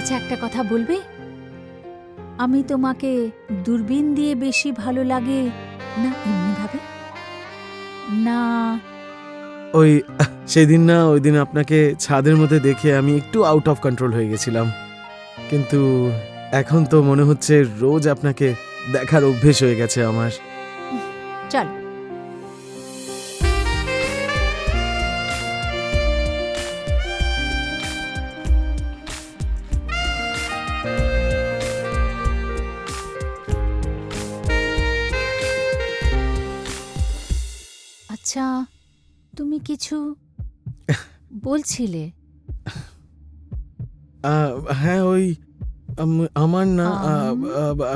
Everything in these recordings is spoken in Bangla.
আচ্ছা, একটা কথা বলবে? আমি তোমাকে দূরবীন দিয়ে বেশি ভালো লাগে না এমনিভাবে? না ওই সেদিন না, ওই দিন আপনাকে ছাদের মধ্যে দেখে আমি একটু আউট অফ কন্ট্রোল হয়ে গেছিলাম, কিন্তু এখন তো মনে হচ্ছে রোজ আপনাকে দেখার অভ্যেস হয়ে গেছে আমার। চল। আচ্ছা, তুমি কিছু বলছিলে? হ্যাঁ, ওই আমার না,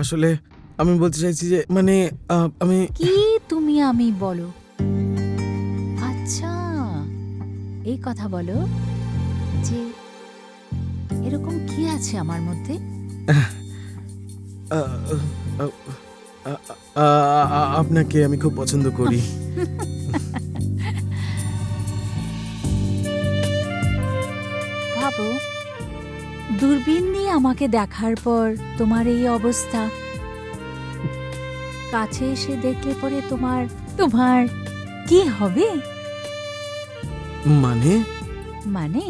আসলে আমি বলতে চাইছি যে মানে আমি কি তুমি আমি বলো? আচ্ছা, এই কথা বলো যে এরকম কি আছে আমার মধ্যে? আ, আ, আ, আ, আপনাকে আমি খুব পছন্দ করি। ভাবো, দূরবীন দিয়ে আমাকে দেখার পর তোমার এই অবস্থা, কাছে এসে দেখলে পরে তোমার তোমার কি হবে? মানে মানে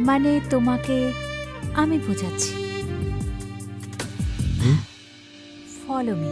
মানে তোমাকে আমি বোঝাচ্ছি। Follow me.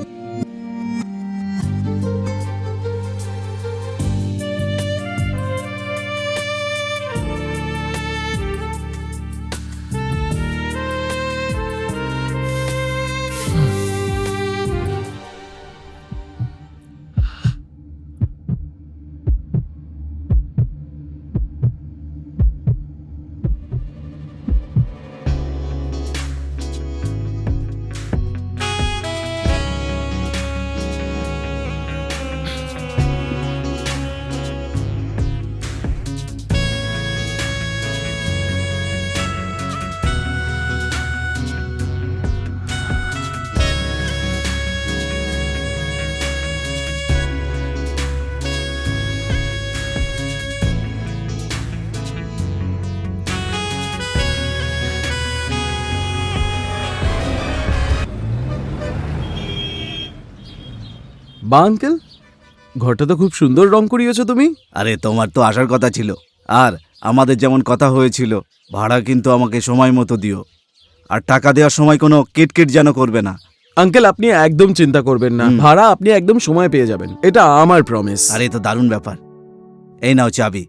বা আঙ্কেল, ঘরটা তো খুব সুন্দর রং করিয়েছো তুমি। আরে তোমার তো আসার কথা ছিল, আর আমাদের যেমন কথা হয়েছিল ভাড়া কিন্তু আমাকে সময় মতো দিও, আর টাকা দেওয়ার সময় কোনো কেটকেট যেন করবে না। আঙ্কেল, আপনি একদম চিন্তা করবেন না, ভাড়া আপনি একদম সময় পেয়ে যাবেন, এটা আমার প্রমিস। আরে এ তো দারুণ ব্যাপার। এই নাও চাবি।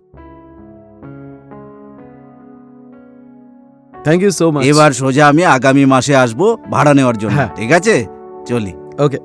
Thank you so much. এবার সোজা আমি আগামী মাসে আসবো ভাড়া নেওয়ার জন্য। হ্যাঁ। ঠিক আছে, চলি। ওকে।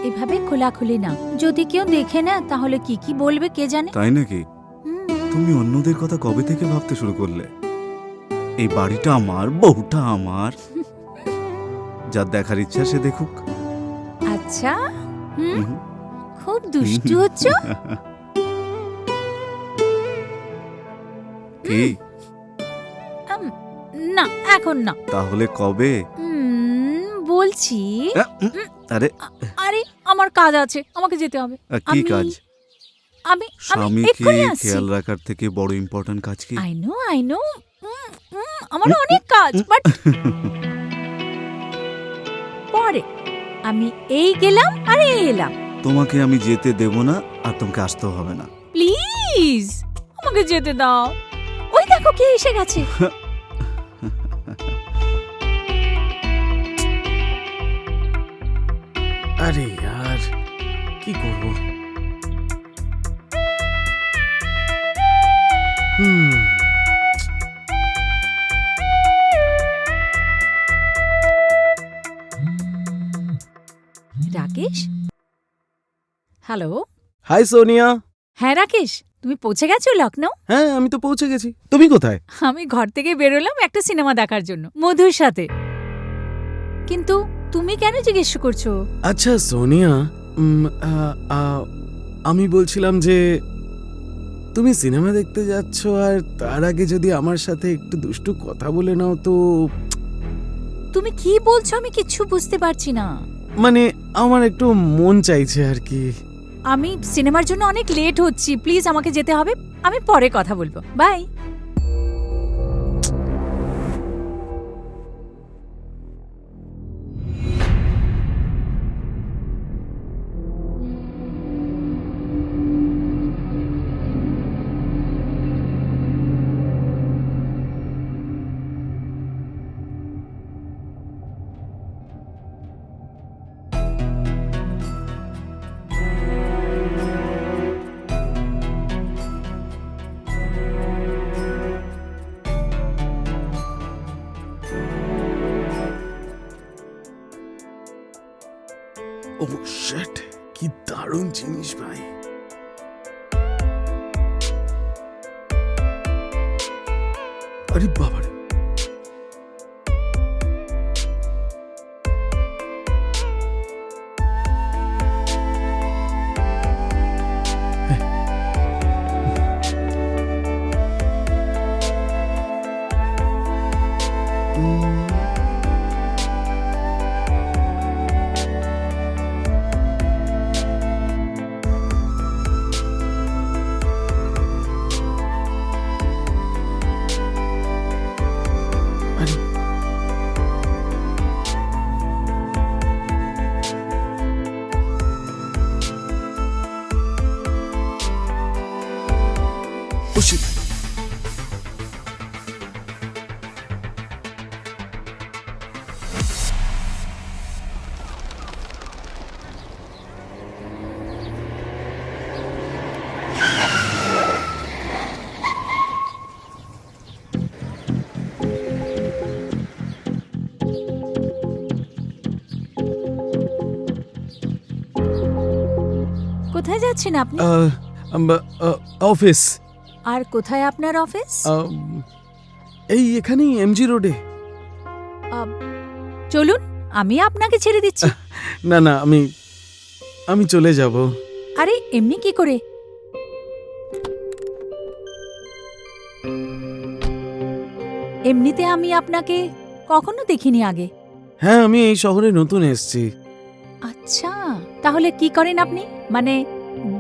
এভাবে খোলাখুলি না, যদি কেউ দেখে না তাহলে কি কি বলবে কে জানে। তাই নাকি? তুমি অন্যদের কথা কবে থেকে ভাবতে শুরু করলে? এই বাড়িটা আমার, বউটা আমার, যার দেখার ইচ্ছা সে দেখুক। আচ্ছা, খুব দুষ্টু হচ্ছ। কি? না, এখন না। তাহলে কবে? বলছি। আরে আরে আমার কাজ আছে, আমাকে যেতে হবে। কি কাজ? আমি স্বামীকে এক্ষুনি আসছি। খেয়াল রাখার থেকে বড় ইম্পর্টেন্ট কাজ কি? আই নো আমার অনেক কাজ, বাট পরে আমি এই গেলাম আর এই এলাম। তোমাকে আমি যেতে দেব না, আর তোমাকে আসতেও হবে না। প্লিজ আমাকে যেতে দাও। ওই দেখো কে এসে গেছে। আরে यार কি করব? রাকেশ, হ্যালো। হাই সোনিয়া। হ্যাঁ রাকেশ, তুমি পৌঁছে গেছো লখনৌ? হ্যাঁ, আমি তো পৌঁছে গেছি। তুমি কোথায়? আমি ঘর থেকে বেরোলাম একটা সিনেমা দেখার জন্য মধুর সাথে। কিন্তু তুমি কেন জিজ্ঞেস করছো? আচ্ছা সোনিয়া, আমি বলছিলাম যে তুমি সিনেমা দেখতে যাচ্ছ, আর তার আগে যদি আমার সাথে একটু দুষ্টু কথা বলে নাও তো। তুমি কি বলছো আমি কিচ্ছু বুঝতে পারছি না। মানে আমার একটু মন চাইছে আর কি। আমি সিনেমার জন্য অনেক লেট হচ্ছি, প্লিজ আমাকে যেতে হবে। আমি পরে কথা বলবো, বাই। ও শিট, কি দারুণ জিনিস ভাই। আরে বাবারে, ও শিট। কোথায় যাচ্ছেন আপনি? অফিস। আর কোথায় আপনার অফিস? এই এখানেই এমজি রোডে। চলুন আমি আপনাকে ছেড়ে দিচ্ছি। না না, আমি চলে যাব। আরে এমনি কি করে? এমনিতে আমি আপনাকে কখনো দেখিনি আগে। হ্যাঁ, আমি এই শহরে নতুন এসেছি। আচ্ছা, তাহলে কি করেন আপনি? মানে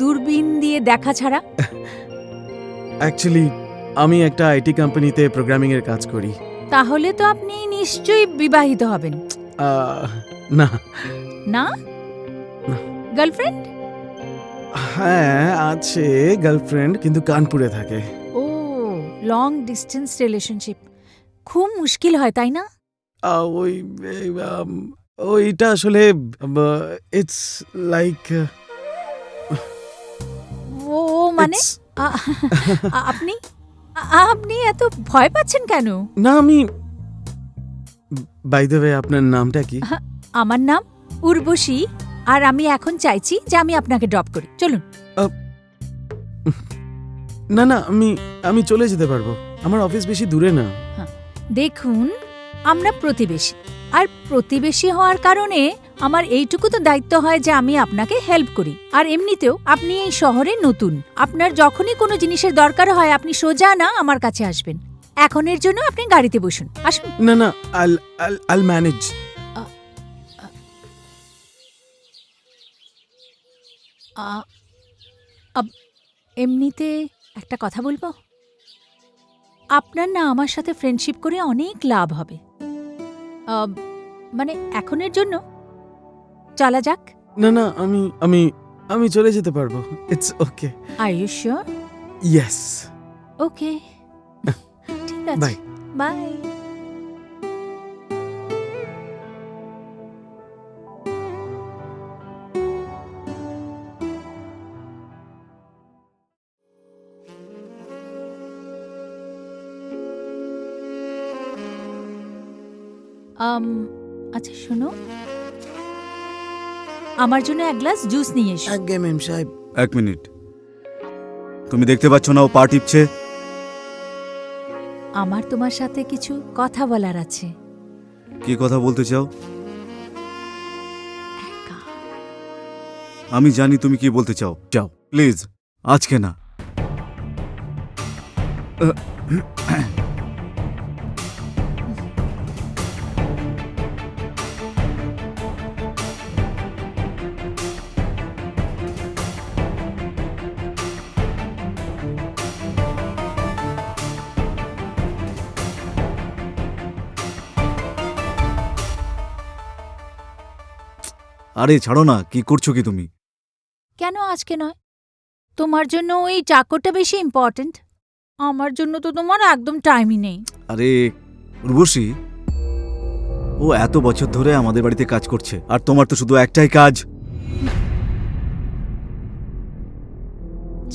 দূরবীন দিয়ে দেখা ছাড়া? অ্যাকচুয়ালি আমি একটা আইটি কোম্পানিতে প্রোগ্রামিং এর কাজ করি। তাহলে তো আপনি নিশ্চয়ই বিবাহিত হবেন। না না? না। গার্লফ্রেন্ড? হ্যাঁ আছে গার্লফ্রেন্ড, কিন্তু কানপুরে থাকে। ও, লং ডিস্টেন্স রিলেশনশিপ খুব মুশকিল হয়, তাই না? ওই ওইটা আসলে ইটস লাইক ও মানে আপনি আপনি এত ভয় পাচ্ছেন কেন? না, আমি বাই দ্য ওয়ে, আপনার নামটা কি? আমার নাম উর্বশী, আর আমি এখন চাইছি যে আমি আপনাকে ড্রপ করি। চলুন। না না, আমি চলে যেতে পারবো। আমার অফিস বেশি দূরে না। দেখুন, আমরা প্রতিবেশী, আর প্রতিবেশী হওয়ার কারণে আমার এইটুকু তো দায়িত্ব হয় যে আমি আপনাকে হেল্প করি। আর এমনিতেও আপনি এই শহরে নতুন, আপনার যখনই কোনো জিনিসের দরকার হয় আপনি সোজা না আমার কাছে আসবেন। এখনের জন্য আপনি গাড়িতে বসুন, আসুন। না না, আল ম্যানেজ। এমনিতে একটা কথা বলবো, আপনার না আমার সাথে ফ্রেন্ডশিপ করে অনেক লাভ হবে। মানে এখনের জন্য চলা যাক। না না, আমি আমি চলে যেতে পারবো, it's okay. Are you sure? Yes. ওকে, ঠিক আছে, বাই। বাই। আচ্ছা শোনো, আমার জন্য এক গ্লাস জুস নিয়ে এসো। আগে ম্যাম সাহেব। 1 মিনিট। তুমি দেখতে পাচ্ছ না ও পা টিপছে? আমার তোমার সাথে কিছু কথা বলার আছে। কি কথা বলতে চাও? একা। আমি জানি তুমি কি বলতে চাও, যাও প্লিজ, আজকে না। আরে ছাড়ো না, কি করছো কি তুমি? কেন আজকে নয়? তোমার জন্য ওই চাকরটা বেশি ইম্পর্ট্যান্ট, আমার জন্য তো তোমার একদম টাইমই নেই। আরে উর্বশী, ও এত বছর ধরে আমাদের বাড়িতে কাজ করছে, আর তোমার তো শুধু একটাই কাজ।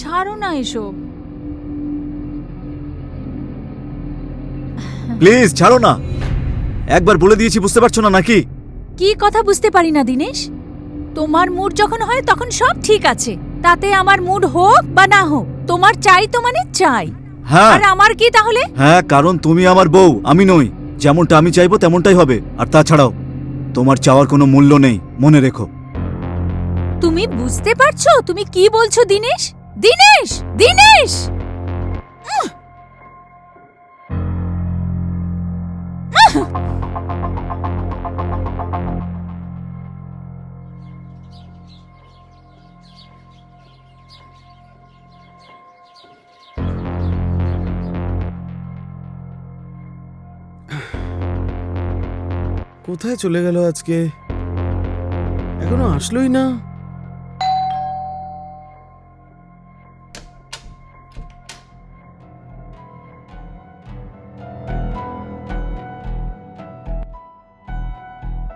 ছাড়ো না এসব। প্লিজ ছাড়ো না, একবার বলে দিয়েছি, বুঝতে পারছো না নাকি? কি কথা বুঝতে পারি না দিনেশ? তোমার মুড যখন হয় তখন সব ঠিক আছে, তাতে আমার মুড হোক বা না হোক, তোমার চাই তো মানে চাই। হ্যাঁ আর আমার কি তাহলে? হ্যাঁ, কারণ তুমি আমার বউ, আমি নই। যেমনটা আমি চাইবো তেমনটাই হবে, আর তাছাড়াও তোমার চাওয়ার কোনো মূল্য নেই, মনে রেখো। তুমি বুঝতে পারছো তুমি কি বলছো দিনেশ? দিনেশ, দিনেশ! কোথায় চলে গেল আজকে? এখনো আসলোই না।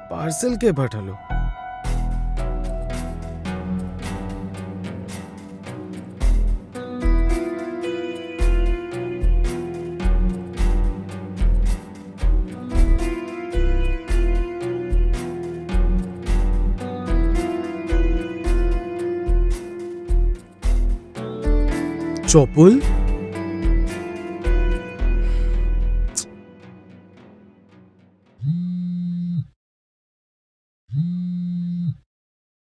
পার্সেল কে পাঠালো? চপল?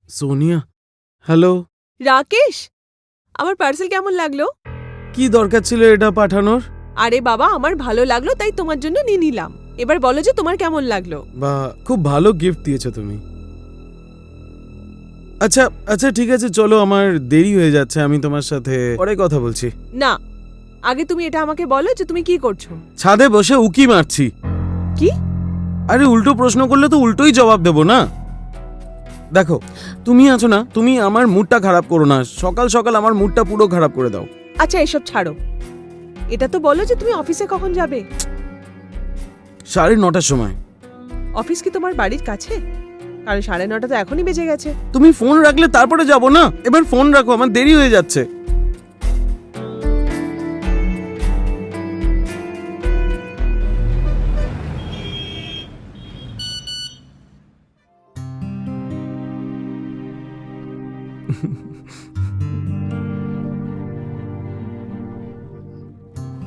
সোনিয়া, হ্যালো। রাকেশ, আমার পার্সেল কেমন লাগলো? কি দরকার ছিল এটা পাঠানোর? আরে বাবা, আমার ভালো লাগলো তাই তোমার জন্য নিয়ে নিলাম। এবার বলো যে তোমার কেমন লাগলো। বা খুব ভালো গিফট দিয়েছো তুমি। আচ্ছা আচ্ছা ঠিক আছে, চলো, আমার দেরি হয়ে যাচ্ছে, আমি তোমার সাথে পরে কথা বলছি। না, আগে তুমি এটা আমাকে বলো যে তুমি কি করছো। ছাদে বসে উকি মারছি। কি? আরে উল্টো প্রশ্ন করলে তো উল্টোই জবাব দেবো না। দেখো, তুমি আছো না, তুমি আমার মুডটা খারাপ করো না, সকাল সকাল আমার মুডটা পুরো খারাপ করে দাও। আচ্ছা এসব ছাড়ো, এটা তো বলো যে তুমি অফিসে কখন যাবে। 9:30টার সময়। অফিস কি তোমার বাড়ির কাছে? কারণ 9:30 তো এখনই বেজে গেছে। তুমি ফোন রাখলে তারপরে যাব না, এবার ফোন রাখো, আমার দেরি হয়ে যাচ্ছে।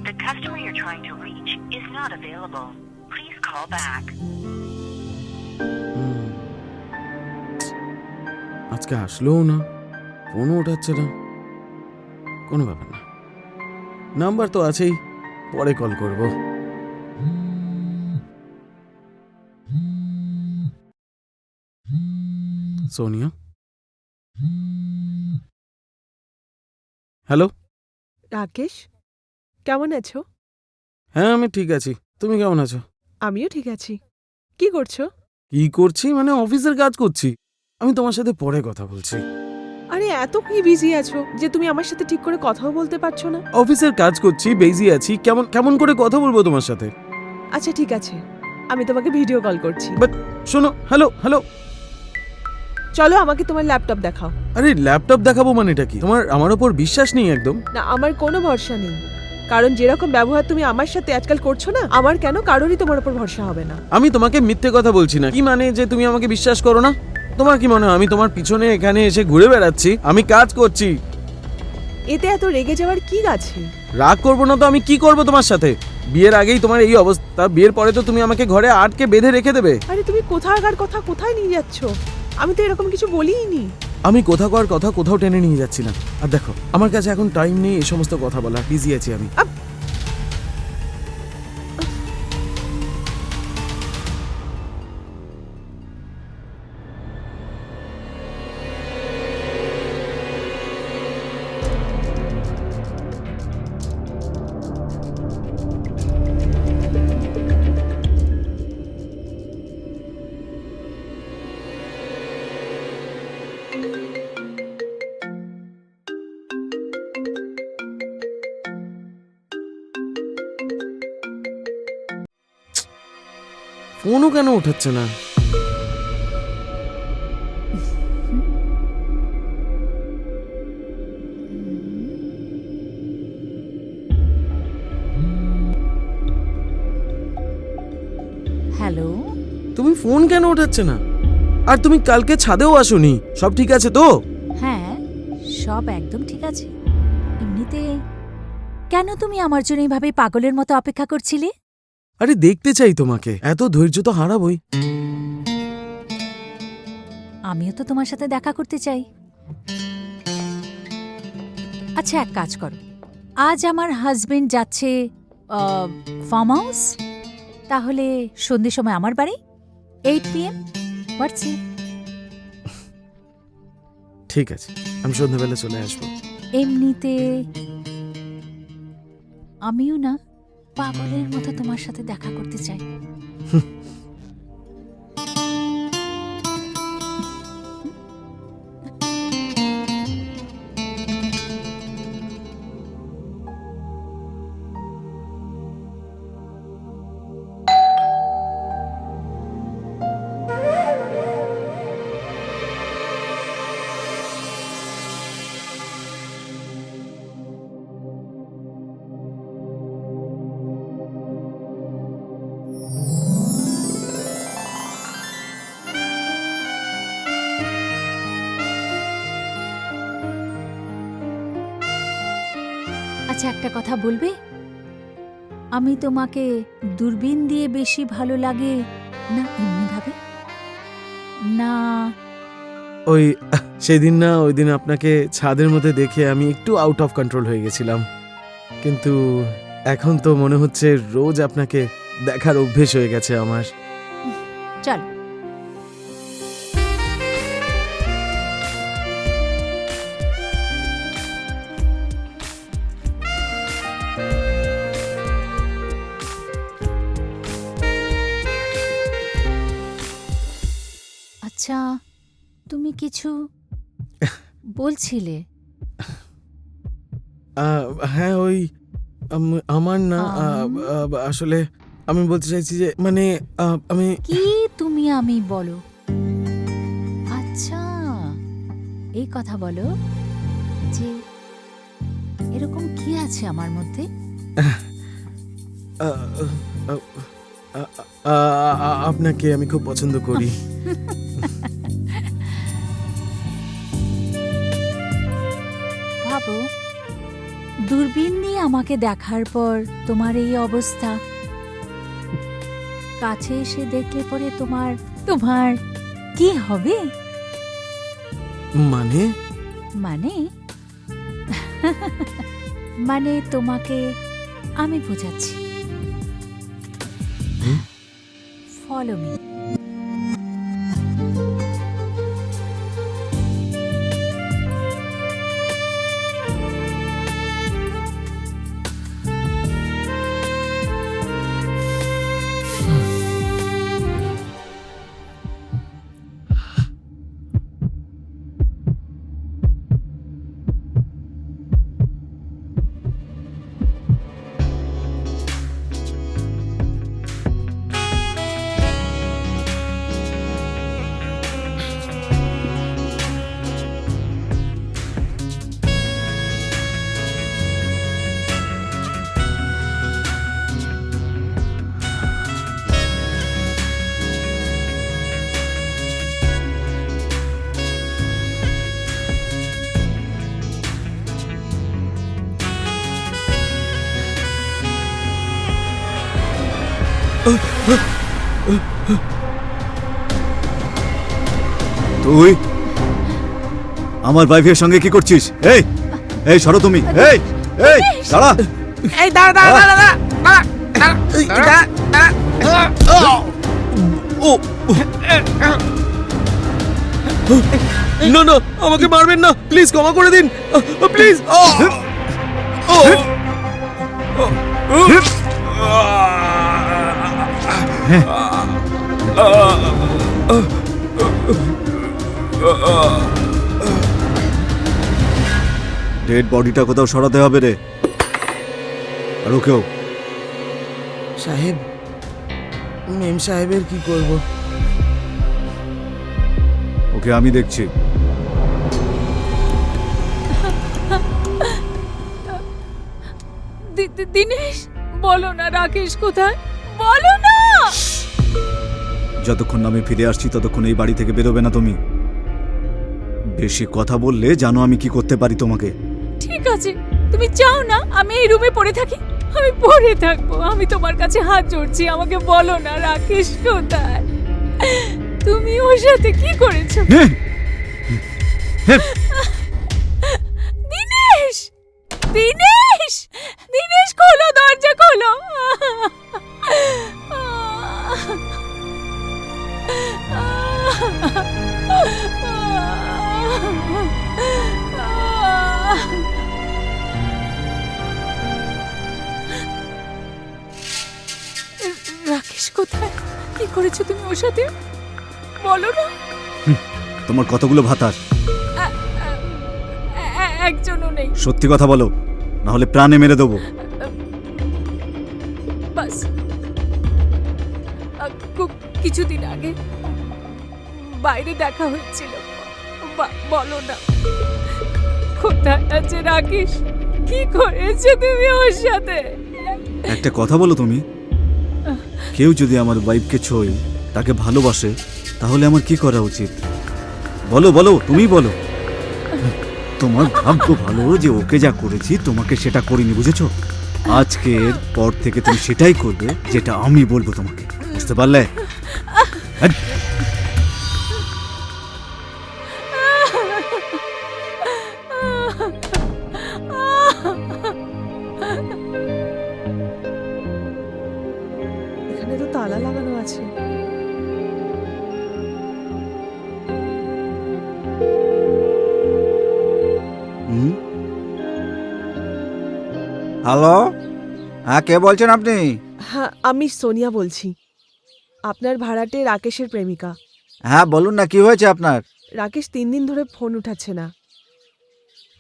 The customer you're trying to reach is not available. Please call back. আজকে আসলোও না, ফোনও ওঠাচ্ছে না। কোনো ব্যাপার না, নাম্বার তো আছেই, পরে কল করব। সোনিয়া, হ্যালো। রাকেশ, কেমন আছো? হ্যাঁ আমি ঠিক আছি, তুমি কেমন আছো? আমিও ঠিক আছি। কি করছো? কি করছি মানে অফিসের কাজ করছি। আমি তোমার সাথে পরে কথা বলছি। আরে আরে এত কি বিজি আছো যে তুমি আমার সাথে ঠিক করে কথাও বলতে পারছো না? অফিসের কাজ করছি, বিজি আছি, কেমন কেমন করে কথা বলবো তোমার সাথে? আচ্ছা ঠিক আছে, আমি তোমাকে ভিডিও কল করছি। শোনো, হ্যালো হ্যালো। চলো আমাকে তোমার ল্যাপটপ দেখাও। আরে ল্যাপটপ দেখাবো মানেটা কি? তোমার আমার ওপর বিশ্বাস নেই একদম? না, আমার কোনো ভরসা নেই, কারণ যেরকম ব্যবহার তুমি আমার সাথে আজকাল করছো না, আমার কেন কারোরই তোমার উপর ভরসা হবে না। আমি তোমাকে মিথ্যে কথা বলছি না। কি মানে যে তুমি আমাকে বিশ্বাস করো না? তোমার কি মনে হয় আমি তোমার পিছনে এখানে এসে ঘুরে বেড়াচ্ছি? আমি কাজ করছি। এতে এত রেগে যাওয়ার কি আছে? রাগ করবো না তো আমি কি করব তোমার সাথে? বিয়ের আগেই তোমার এই অবস্থা, বিয়ের পরে তো তুমি আমাকে ঘরে আটকে বেঁধে রেখে দেবে। আরে তুমি কোথাকার কথা কোথায় নিয়ে যাচ্ছ? আমি তো এরকম কিছু বলিনি। আমি কোথাকার কথা কোথাও টেনে নিয়ে যাচ্ছি না। আর দেখো, আমার কাছে এখন টাইম নেই এই সমস্ত কথা বলা, বিজি আছি আমি। ফোনও কেন উঠাচ্ছে না? হ্যালো। তুমি ফোন কেন উঠাচ্ছে না? আর তুমি কালকে ছাদেও আসোনি, সব ঠিক আছে তো? হ্যাঁ, সব একদম ঠিক আছে। এমনিতে কেন তুমি আমার জন্য এইভাবে পাগলের মতো অপেক্ষা করছিলে? আরে দেখতে চাই তোমাকে, এত ধৈর্য তো হারাবই। আমিও তো তোমার সাথে দেখা করতে চাই। আচ্ছা, এক কাজ করো, আজ আমার হাজবেন্ড যাচ্ছে ফার্ম হাউস, তাহলে সন্ধ্যের সময় আমার বাড়ি 8 PM। হোয়াটসঅ্যাপ। ঠিক আছে, আমি সন্ধ্যাবেলা চলে আসবো। এমনিতে আমিও না পাগলের মতো তোমার সাথে দেখা করতে চাই। আচ্ছা, একটা কথা বলবে? আমি তোমাকে দূরবীন দিয়ে বেশি ভালো লাগে না এমনিভাবে? না ওই সেদিন না, ওই দিন আপনাকে ছাদের মধ্যে দেখে আমি একটু আউট অফ কন্ট্রোল হয়ে গেছিলাম, কিন্তু এখন তো মনে হচ্ছে রোজ আপনাকে দেখার অভ্যেস হয়ে গেছে আমার। চল। আচ্ছা, তুমি কিছু বলছিলে? হ্যাঁ, ওই আমার না, আসলে আমি বলতে চাইছি যে মানে আমি কি তুমি আমি বলো? আচ্ছা, এই কথা বলো যে এরকম কি আছে আমার মধ্যে? আপনাকে আমি খুব পছন্দ করি। ভাবো, দূরবীন নিয়ে আমাকে দেখার পর তোমার এই অবস্থা, কাছে এসে দেখলে পরে তোমার তোমার কি হবে? মানে মানে মানে তোমাকে আমি বোঝাচ্ছি। Follow me. তুই আমার ওয়াইফের সঙ্গে কি করছিস? এই এই সরো তুমি, এই এই দাঁড়া। এই দাঁড়া দাঁড়া দাঁড়া দাঁড়া না না, আমাকে মারবেন না, প্লিজ ক্ষমা করে দিন, প্লিজ। ডেড বডিটা কোথাও সরাতে হবে রে। আর ওকেও। সাহেব, মেম সাহেবের কি করব? ওকে আমি দেখছি। দিনেশ, বলো না রাকেশ কোথায়, বলো না। যতক্ষণ না আমি ফিরে আসছি ততক্ষণ এই বাড়ি থেকে বেরোবে না তুমি। বেশি কথা বললে জানো আমি কি করতে পারি তোমাকে। ঠিক আছে, তুমি চাও না আমি এই রুমে পড়ে থাকি? আমি পড়ে থাকবো। আমি তোমার কাছে হাত জোড়ছি, আমাকে বলো না রাকেশ কোথায়। তুমি ওর সাথে কি করেছো? দিনেশ, দিনেশ, দিনেশ, খোলো, দরজা খোলো। রাকেশ কোথায়? কি করেছো তুমি ওর সাথে? বলো না। তোমার কতগুলো ভাতার? একজনও নেই। সত্যি কথা বলো, না হলে প্রাণে মেরে দেবো। বাস কিছুদিন আগে বাইরে দেখা হয়েছিল। বলো না কোথায় আছে রাকেশ? কি করেছো তুমি ওর সাথে? একটা কথা বলো তুমি, কেউ যদি আমার ওয়াইফকে ছোঁয়, তাকে ভালোবাসে, তাহলে আমার কি করা উচিত? বলো বলো, তুমি বলো। তোমার ভাগ্য ভালো যে ওকে যা করেছি তোমাকে সেটা করিনি, বুঝেছো? আজকের পর থেকে তুমি সেটাই করবে যেটা আমি বলবো তোমাকে, বুঝতে পারলে? এখানে তো তালা লাগানো আছে। হ্যালো, হ্যাঁ কে বলছেন আপনি? হ্যাঁ, আমি সোনিয়া বলছি, আপনার ভাড়াটে রাকেশের প্রেমিকা। হ্যাঁ বলুন না, কি হয়েছে আপনার? রাকেশ 3 দিন ধরে ফোন উঠাচ্ছে না,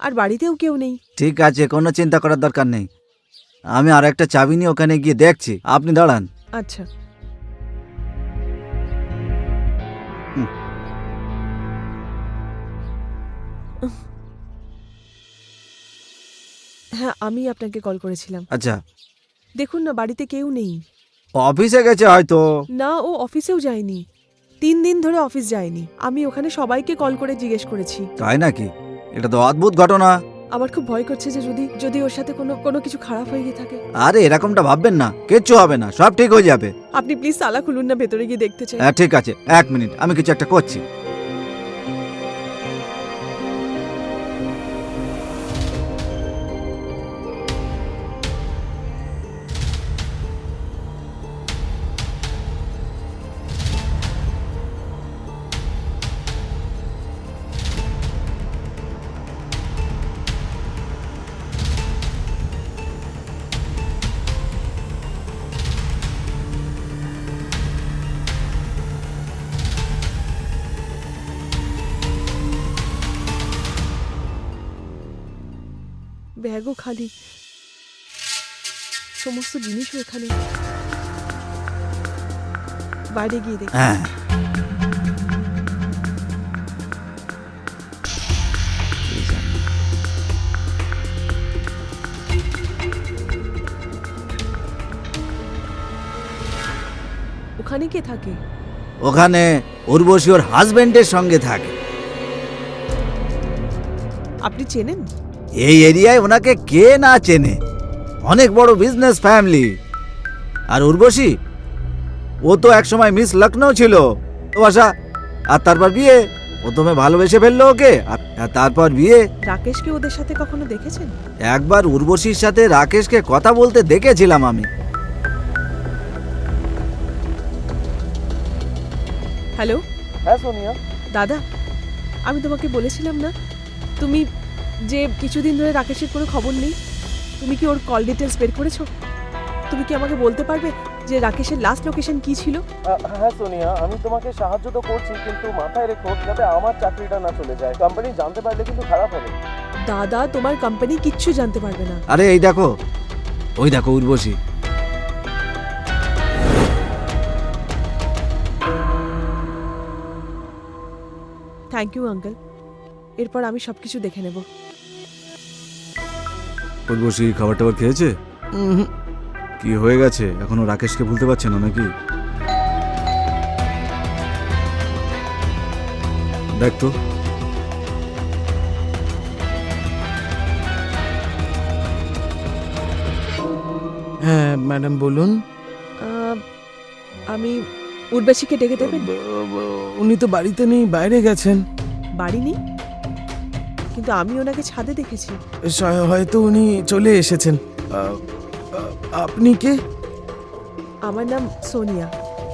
আর বাড়িতেও কেউ নেই। ঠিক আছে, কোনো চিন্তা করার দরকার নেই। আমি আর একটা চাবি নিয়ে ওখানে গিয়ে দেখছি, আপনি দাঁড়ান। আচ্ছা। হ্যাঁ, আমি আপনাকে কল করেছিলাম। আচ্ছা, দেখুন না, বাড়িতে কেউ নেই। অফিসে গেছে হয়তো। না, ও অফিসেও যায়নি, 3 দিন ধরে অফিস যায়নি। আমি ওখানে সবাইকে কল করে জিজ্ঞেস করেছি। তাই নাকি? এটা তো অদ্ভুত ঘটনা। আমার খুব ভয় করছে যে যদি ওর সাথে কোনো কিছু খারাপ হয়ে গিয়ে থাকে। আরে এরকমটা ভাববেন না, কিচ্ছু হবে না, সব ঠিক হয়ে যাবে। আপনি প্লিজ তালা খুলুন না, ভেতরে গিয়ে দেখতে চাই। হ্যাঁ ঠিক আছে, 1 মিনিট, আমি কিছু একটা করছি। ব্যাগও খালি, সমস্ত জিনিসও এখানে। বাইরে গিয়ে দেখি। হ্যাঁ ওখানে কে থাকে? ওখানে উর্বশী ওর হাজবেন্ডের সঙ্গে থাকে। আপনি চেনেন? এই এরিয়ায় ওনাকে কে না চেনে, অনেক বড় বিজনেস ফ্যামিলি। আর উর্বশী ও তো একসময় মিস লখনৌ ছিল ভাষা, আর তারপর বিয়ে। প্রথমে ভালোবেসে ফেললো ওকে, আর তারপর বিয়ে। রাকেশকে ওদের সাথে কখনো দেখেছেন? একবার উর্বশীর সাথে রাকেশকে কথা বলতে দেখেছিলাম আমি। হ্যালো হ্যাঁ সোনিয়া, দাদা, আমি তোমাকে বলেছিলাম না তুমি যে কিছুদিন ধরে রাকেশের কোনো খবর নেই, তুমি কি ওর কল ডিটেলস বের করেছো? তুমি কি আমাকে বলতে পারবে যে রাকেশের লাস্ট লোকেশন কি ছিল? হ্যাঁ সোনিয়া, আমি তোমাকে সাহায্য তো করছি, কিন্তু মাথায় রেখো যাতে আমার চাকরিটা না চলে যায়। কোম্পানি জানতে পারলে কিন্তু খারাপ হবে। দাদা, তোমার কোম্পানি কিচ্ছু জানতে পারবে না। আরে এই দেখো, ওই দেখো উর্বশী। থ্যাংক ইউ আঙ্কেল, এরপর আমি সবকিছু দেখে নেব। উর্বশী খাবার টাবার খেয়েছে? উহুম, কি হয়ে গেছে, এখনো রাকেশকে ভুলতে পারছে না নাকি? দেখ তো। হ্যাঁ ম্যাডাম বলুন। আমি উর্বশীকে ডেকে দেবেন? উনি তো বাড়িতে নেই, বাইরে গেছেন। বাড়ি নেই, কিন্তু আমি ওনাকে ছাদে দেখেছি। হয়তো উনি চলে এসেছেন। আপনি কে? আমার নাম সোনিয়া।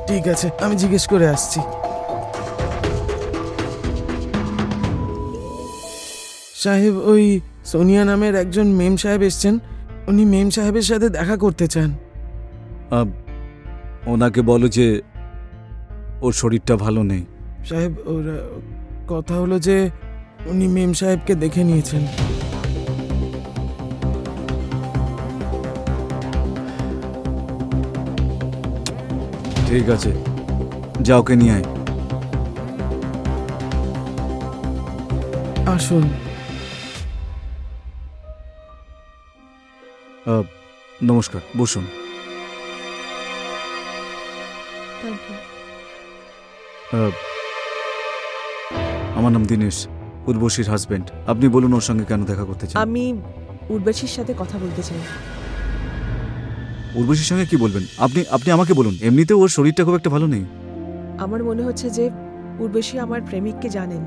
ঠিক আছে, আমি জিজ্ঞেস করে আসছি। সাহেব, ওই সোনিয়া নামের একজন মেম সাহেব এসছেন। উনি মেম সাহেবের সাথে দেখা করতে চান। ওনাকে বলো যে ওর শরীরটা ভালো নেই। সাহেব, ওর কথা হলো যে উনি মেম সাহেবকে দেখে নিয়েছেন। ঠিক আছে, যা ওকে নিয়ে আয়। আসুন। নমস্কার, বসুন। Thank you. আমার নাম দীনেশ, উর্বশীর হাজবেন্ড। আপনি বলুন ওর সঙ্গে কেন দেখা করতে চান? আমি উর্বশীর সাথে কথা বলতে চাই। উর্বশীর সঙ্গে কি বলবেন? আপনি আপনি আমাকে বলুন। এমনিতেও ওর শরীরটা খুব একটা ভালো নেই। আমার মনে হচ্ছে যে উর্বশী আমার প্রেমিককে জানেন।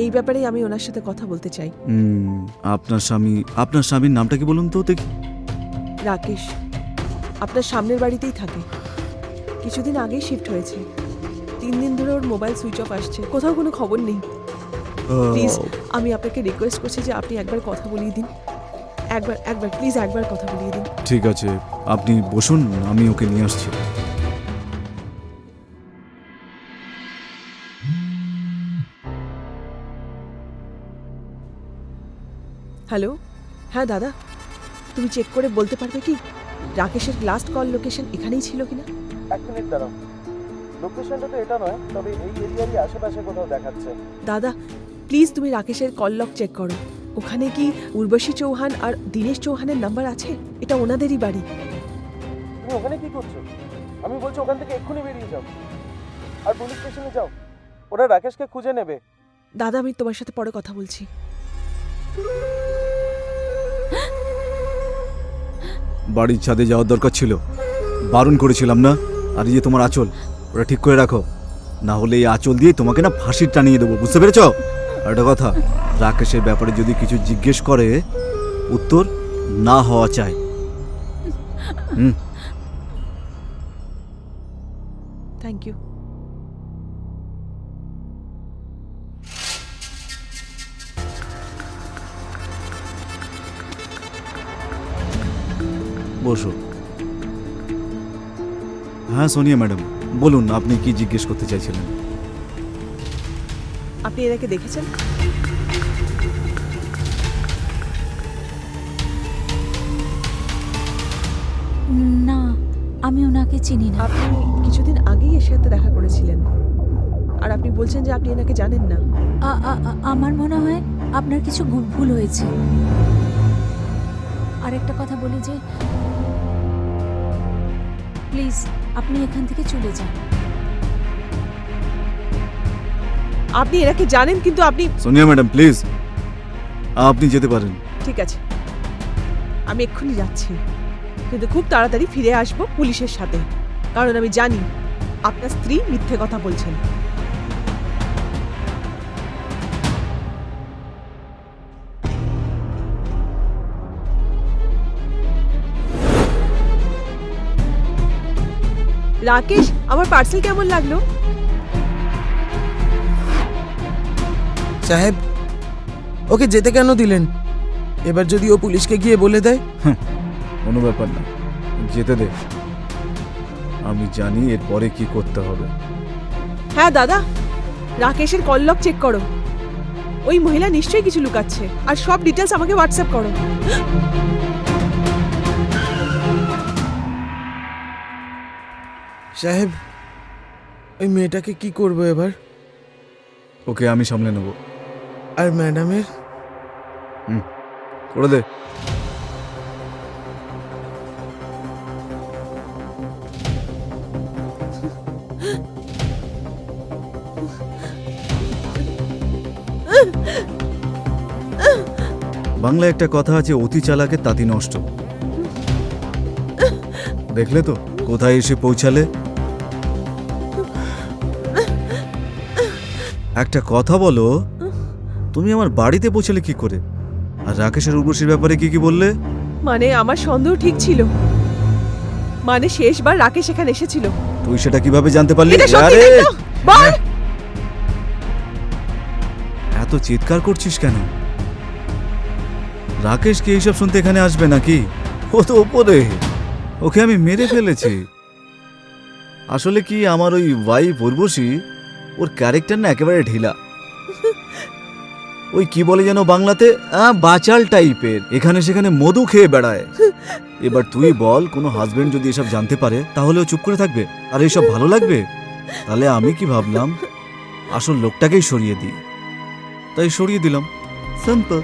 এই ব্যাপারেই আমি ওনার সাথে কথা বলতে চাই। আপনার স্বামীর নামটা কি বলুন তো দেখি? রাকেশ আপনার সামনের বাড়িতেই থাকে। কিছুদিন আগেই শিফট হয়েছে। 3 দিন ধরে ওর মোবাইল সুইচ অফ আসছে, কোথাও কোনো খবর নেই। প্লিজ, আমি আপনাকে রিকোয়েস্ট করছি যে আপনি একবার কথা বলিয়ে দিন। একবার প্লিজ একবার কথা বলিয়ে দিন। ঠিক আছে, আপনি বসুন, আমি ওকে নিয়ে আসছি। হ্যালো, হ্যাঁ দাদা, তুমি চেক করে বলতে পারবে কি রাকেশের লাস্ট কল লোকেশন এখানেই ছিল কিনা? 1 মিনিট দাঁড়াও, লোকেশনটা তো এটা নয়, তবে এই এরিয়ারই আশেপাশে কোথাও দেখাচ্ছে। দাদা প্লিজ তুমি রাকেশের কল লগ চেক করো। ওখানে কি উর্বশী চৌহান আর দীনেশ চৌহানের নাম্বার আছে? এটা ওনাদেরই বাড়ি। তুমি ওখানে কি করছো? আমি বলছি ওখান থেকে এক্ষুনি বেরিয়ে যাও আর পুলিশ স্টেশনে যাও, ওরা রাকেশকে খুঁজে নেবে। দাদা, আমি তোমার সাথে পরে কথা বলছি। বাড়ির ছাদে যাওয়ার দরকার ছিল, বারণ করেছিলাম না? আর এই যে তোমার আঁচল, ওটা ঠিক করে রাখো, না হলে এই আঁচল দিয়ে তোমাকে না ফাঁসির টানিয়ে দেবো, বুঝতে পেরেছ? আর একটা কথা, রাকেশের ব্যাপারে যদি কিছু জিজ্ঞেস করে উত্তর না হওয়া চাই। Thank you. বসো। হ্যাঁ সোনিয়া ম্যাডাম, বলুন আপনি কি জিজ্ঞেস করতে চাইছিলেন? আপনি এনাকে দেখেছেন? না, আমি ওনাকে চিনি না। আপনি কিছুদিন আগেই এর সাথে দেখা করেছিলেন, আর আপনি বলছেন যে আপনি এনাকে জানেন না। আমার মনে হয় আপনার কিছু ভুল হয়েছে। আর একটা কথা বলি যে প্লিজ আপনি এখান থেকে চলে যান। আপনি এনাকে জানেন, কিন্তু আপনি... সোনিয়া ম্যাডাম প্লিজ, আপনি যেতে পারেন। ঠিক আছে, আমি এক্ষুনি যাচ্ছি, কিন্তু খুব তাড়াতাড়ি ফিরে আসবো পুলিশের সাথে। কারণ আমি জানি আপনার স্ত্রী মিথ্যে কথা বলছেন। রাকেশ, আমার পার্সেল কেমন লাগলো? সাহেব, ওকে যেতে কেন দিলেন? এবার যদি ও পুলিশকে গিয়ে বলে দেয়? কোনো ব্যাপার না, যেতে দে। আমি জানি এরপরে কি করতে হবে। হ্যাঁ দাদা, রাকেশের কল লগ চেক করো। ওই মহিলা নিশ্চয়ই কিছু লুকাচ্ছে, আর সব ডিটেলস আমাকে হোয়াটসঅ্যাপ করো। সাহেব, ওই মেয়েটাকে কি করবো এবার? ওকে আমি সামলে নেব। আর ম্যাডামের? করে দে। বাংলায় একটা কথা আছে, অতি চালাকে তাঁতি নষ্ট। দেখলে তো কোথায় এসে পৌঁছালে। একটা কথা বলো, তুমি আমার বাড়িতে পৌঁছালে কি করে? আর রাকেশের উর্বশীর ব্যাপারে কি কি বললে? মানে আমার সন্দেহ ঠিক ছিল। মানে শেষবার রাকেশ এখানে এসেছিল। তুই সেটা কিভাবে জানতে পারলি? এটা সত্যি আরে, তাই তো? বল। এত চিৎকার করছিস কেন? রাকেশ কি এইসব শুনতে এখানে আসবে নাকি? ও তো ওপরে, ওকে আমি মেরে ফেলেছি। আসলে কি, আমার ওই ওয়াইফ উর্বশী, ওর ক্যারেক্টার না একেবারে ঢিলা। ওই কি বলে যেন বাংলাতে, বাচাল টাইপের, এখানে সেখানে মধু খেয়ে বেড়ায়। এবার তুই বল, কোনো হাজবেন্ড যদি এসব জানতে পারে তাহলে ও চুপ করে থাকবে? আর এইসব ভালো লাগবে? তাহলে আমি কি ভাবলাম, আসল লোকটাকেই সরিয়ে দিই। তাই সরিয়ে দিলাম, সিম্পল।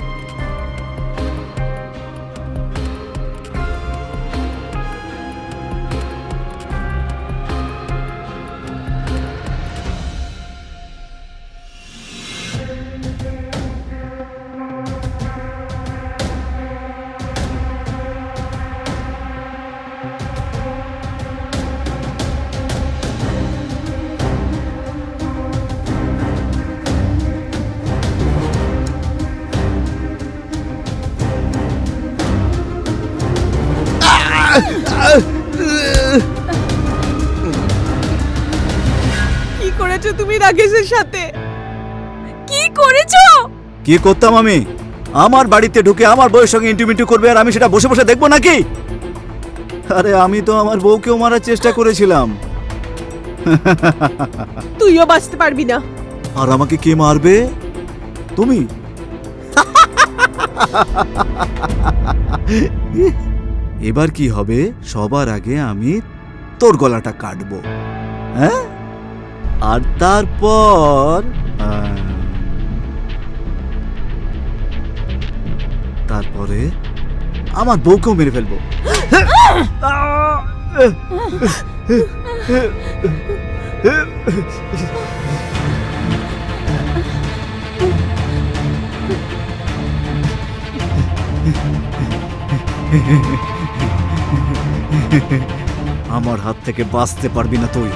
কি করেছো তুমি রাকেশের সাথে? কি করেছো? কি করতাম আমি? আমার বাড়িতে ঢুকে আমার বউয়ের সঙ্গে ইন্টিমেট করবে, আর আমি সেটা বসে বসে দেখবো নাকি? আরে আমি তো আমার বউকেও মারার চেষ্টা করেছিলাম। তুইও বাঁচতে পারবি না। আর আমাকে কে মারবে? তুমি। এবার কি হবে? সবার আগে আমি তোর গলাটা কাটবো, হ্যাঁ? আর তারপর তারপরে আমার বউকেও মেরে ফেলবো। আমার হাত থেকে বাঁচতে পারবি না তুই।